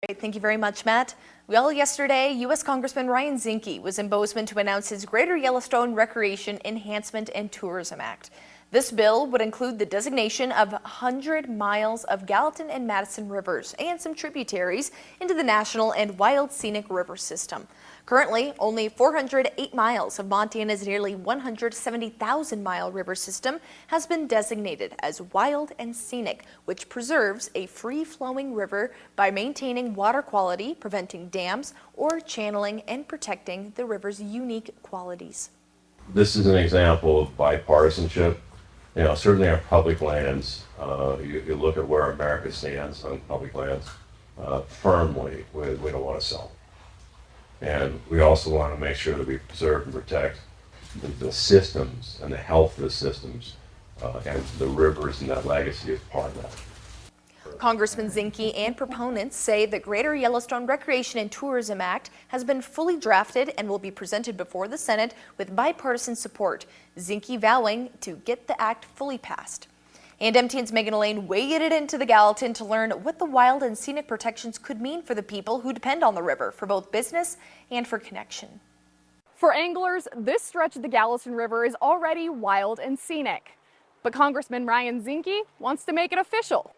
Great. Thank you very much, Matt. Well, yesterday, U.S. Congressman Ryan Zinke was in Bozeman to announce his Greater Yellowstone Recreation Enhancement and Tourism Act. This bill would include the designation of 100 miles of Gallatin and Madison rivers and some tributaries into the National and Wild Scenic River system. Currently, only 408 miles of Montana's nearly 170,000-mile river system has been designated as wild and scenic, which preserves a free-flowing river by maintaining water quality, preventing dams, or channeling and protecting the river's unique qualities. This is an example of bipartisanship. Certainly on public lands, you look at where America stands on public lands, firmly, we don't want to sell. And we also want to make sure that we preserve and protect the systems and the health of the systems, and the rivers and that legacy is part of that. Congressman Zinke and proponents say the Greater Yellowstone Recreation and Tourism Act has been fully drafted and will be presented before the Senate with bipartisan support, Zinke vowing to get the act fully passed. And MTN's Megan Elaine waded into the Gallatin to learn what the wild and scenic protections could mean for the people who depend on the river for both business and for connection. For anglers, this stretch of the Gallatin River is already wild and scenic. But Congressman Ryan Zinke wants to make it official.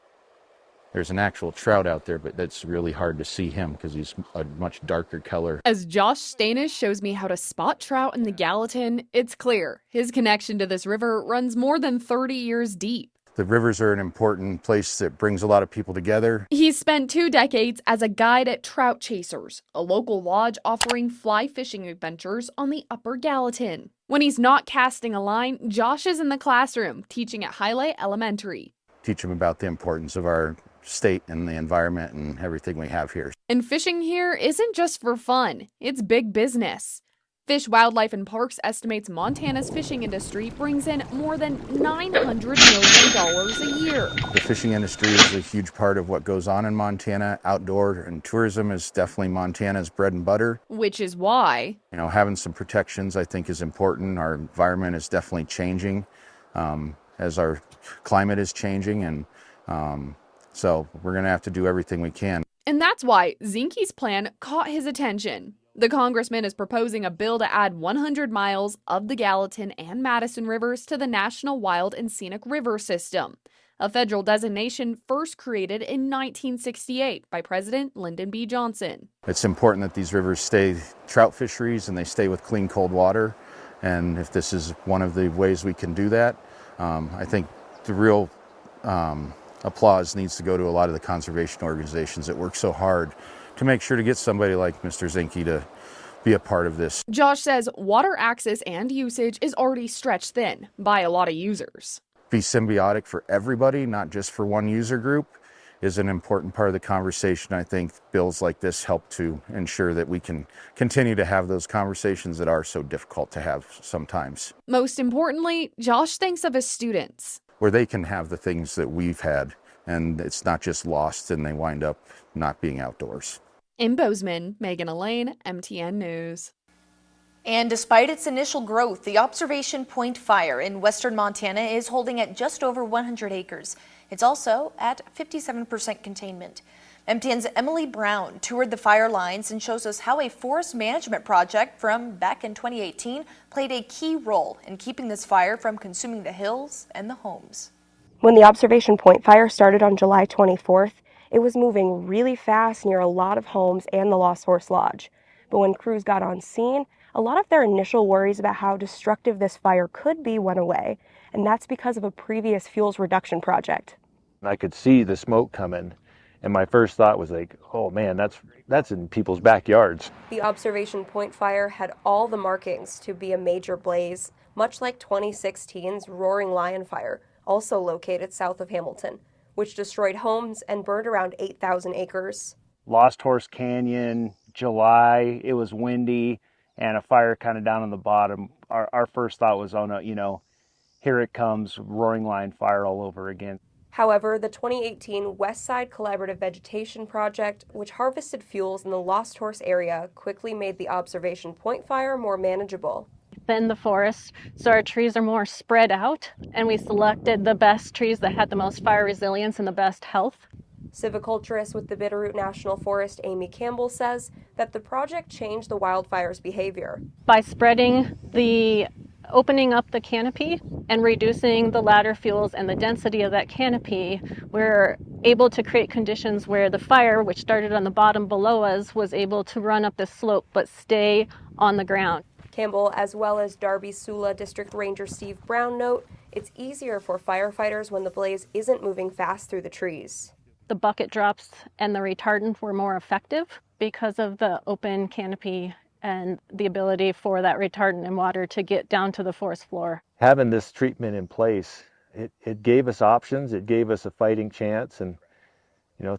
There's an actual trout out there, but that's really hard to see him because he's a much darker color. As Josh Stanish shows me how to spot trout in the Gallatin, it's clear his connection to this river runs more than 30 years deep. The rivers are an important place that brings a lot of people together. He's spent 2 decades as a guide at Trout Chasers, a local lodge offering fly fishing adventures on the Upper Gallatin. When he's not casting a line, Josh is in the classroom teaching at Highlight Elementary. Teach them about the importance of our state and the environment and everything we have here. And fishing here isn't just for fun, it's big business. Fish, Wildlife, and Parks estimates Montana's fishing industry brings in more than $900 million a year. The fishing industry is a huge part of what goes on in Montana. Outdoor and tourism is definitely Montana's bread and butter. Which is why, having some protections I think is important. Our environment is definitely changing as our climate is changing, and so we're going to have to do everything we can. And that's why Zinke's plan caught his attention. The congressman is proposing a bill to add 100 miles of the Gallatin and Madison rivers to the National Wild and Scenic River system, a federal designation first created in 1968 by President Lyndon B. Johnson. It's important that these rivers stay trout fisheries and they stay with clean, cold water. And if this is one of the ways we can do that, I think the real applause needs to go to a lot of the conservation organizations that work so hard to make sure to get somebody like Mr. Zinke to be a part of this. Josh says water access and usage is already stretched thin by a lot of users. Be symbiotic for everybody, not just for one user group, is an important part of the conversation. I think bills like this help to ensure that we can continue to have those conversations that are so difficult to have sometimes. Most importantly, Josh thinks of his students, where they can have the things that we've had, and it's not just lost and they wind up not being outdoors. In Bozeman, Megan Elaine, MTN News. And despite its initial growth, the Observation Point Fire in western Montana is holding at just over 100 acres. It's also at 57% containment. MTN's Emily Brown toured the fire lines and shows us how a forest management project from back in 2018 played a key role in keeping this fire from consuming the hills and the homes. When the Observation Point fire started on July 24th, it was moving really fast near a lot of homes and the Lost Horse Lodge. But when crews got on scene, a lot of their initial worries about how destructive this fire could be went away, and that's because of a previous fuels reduction project. I could see the smoke coming, and my first thought was like, oh man, that's in people's backyards. The Observation Point fire had all the markings to be a major blaze, much like 2016's Roaring Lion Fire, also located south of Hamilton, which destroyed homes and burned around 8,000 acres. Lost Horse Canyon, July, it was windy, and a fire kind of down on the bottom. Our first thought was, oh no, here it comes, Roaring Lion Fire all over again. However, the 2018 West Side Collaborative Vegetation Project, which harvested fuels in the Lost Horse area, quickly made the Observation Point fire more manageable. Thin the forest, so our trees are more spread out, and we selected the best trees that had the most fire resilience and the best health. Civiculturist with the Bitterroot National Forest, Amy Campbell, says that the project changed the wildfire's behavior. By opening up the canopy and reducing the ladder fuels and the density of that canopy, we're able to create conditions where the fire, which started on the bottom below us, was able to run up the slope but stay on the ground. Campbell, as well as Darby-Sula District Ranger Steve Brown, note it's easier for firefighters when the blaze isn't moving fast through the trees. The bucket drops and the retardant were more effective because of the open canopy and the ability for that retardant and water to get down to the forest floor. Having this treatment in place, it gave us options, it gave us a fighting chance, and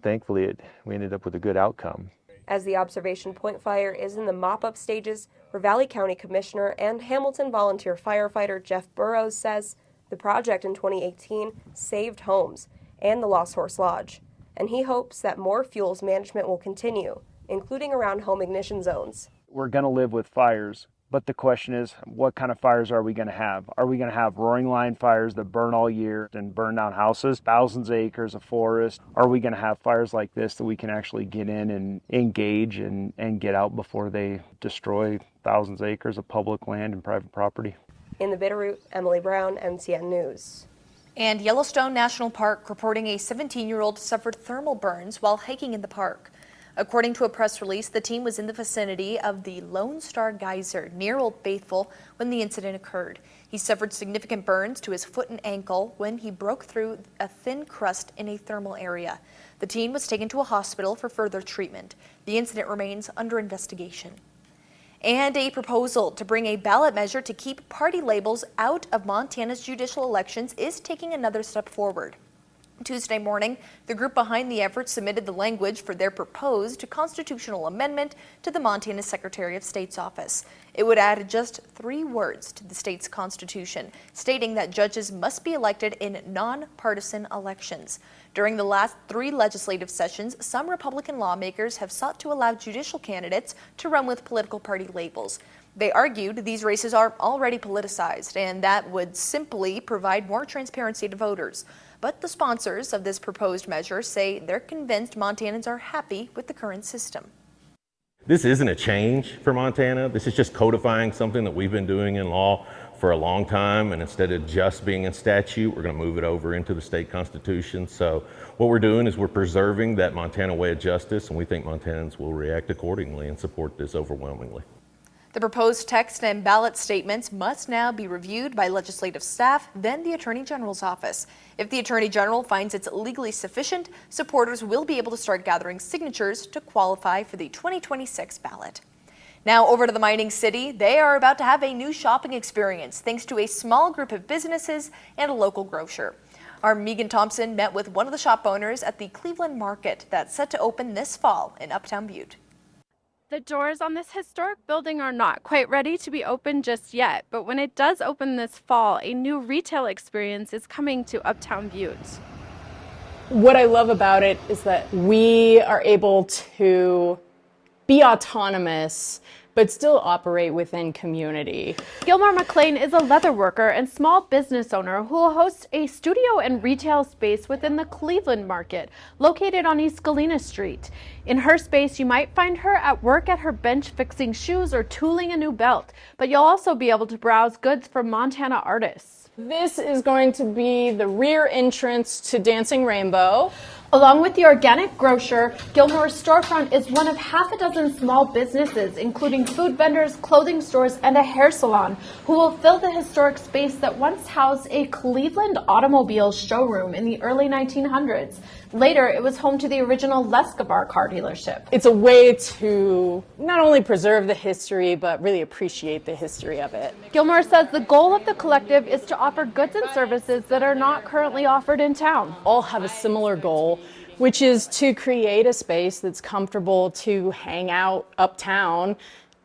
thankfully we ended up with a good outcome. As the Observation Point fire is in the mop-up stages, Ravalli County Commissioner and Hamilton volunteer firefighter Jeff Burrows says the project in 2018 saved homes and the Lost Horse Lodge, and he hopes that more fuels management will continue, including around home ignition zones. We're going to live with fires, but the question is, what kind of fires are we going to have? Are we going to have roaring line fires that burn all year and burn down houses, thousands of acres of forest? Are we going to have fires like this that we can actually get in and engage and get out before they destroy thousands of acres of public land and private property? In the Bitterroot, Emily Brown, MTN News. And Yellowstone National Park reporting a 17-year-old suffered thermal burns while hiking in the park. According to a press release, the team was in the vicinity of the Lone Star Geyser near Old Faithful when the incident occurred. He suffered significant burns to his foot and ankle when he broke through a thin crust in a thermal area. The teen was taken to a hospital for further treatment. The incident remains under investigation. And a proposal to bring a ballot measure to keep party labels out of Montana's judicial elections is taking another step forward. Tuesday morning, the group behind the effort submitted the language for their proposed constitutional amendment to the Montana Secretary of State's office. It would add just 3 words to the state's constitution, stating that judges must be elected in nonpartisan elections. During the last 3 legislative sessions, some Republican lawmakers have sought to allow judicial candidates to run with political party labels. They argued these races are already politicized and that would simply provide more transparency to voters. But the sponsors of this proposed measure say they're convinced Montanans are happy with the current system. This isn't a change for Montana. This is just codifying something that we've been doing in law for a long time, and instead of just being in statute, we're going to move it over into the state constitution. So what we're doing is we're preserving that Montana way of justice, and we think Montanans will react accordingly and support this overwhelmingly. The proposed text and ballot statements must now be reviewed by legislative staff, then the Attorney General's office. If the Attorney General finds it's legally sufficient, supporters will be able to start gathering signatures to qualify for the 2026 ballot. Now over to the mining city. They are about to have a new shopping experience thanks to a small group of businesses and a local grocer. Our Megan Thompson met with one of the shop owners at the Cleveland Market that's set to open this fall in Uptown Butte. The doors on this historic building are not quite ready to be open just yet, but when it does open this fall, a new retail experience is coming to Uptown Butte. What I love about it is that we are able to be autonomous, but still operate within community. Gilmore McLean is a leather worker and small business owner who will host a studio and retail space within the Cleveland Market, located on East Galena Street. In her space, you might find her at work at her bench fixing shoes or tooling a new belt, but you'll also be able to browse goods from Montana artists. This is going to be the rear entrance to Dancing Rainbow. Along with the organic grocer, Gilmore's storefront is one of half a dozen small businesses, including food vendors, clothing stores, and a hair salon, who will fill the historic space that once housed a Cleveland automobile showroom in the early 1900s. Later, it was home to the original Lescabar car dealership. It's a way to not only preserve the history, but really appreciate the history of it. Gilmore says the goal of the collective is to offer goods and services that are not currently offered in town. All have a similar goal, which is to create a space that's comfortable to hang out uptown.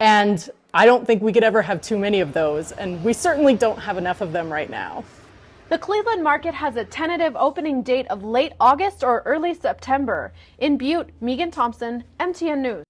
And I don't think we could ever have too many of those, and we certainly don't have enough of them right now. The Cleveland Market has a tentative opening date of late August or early September. In Butte, Megan Thompson, MTN News.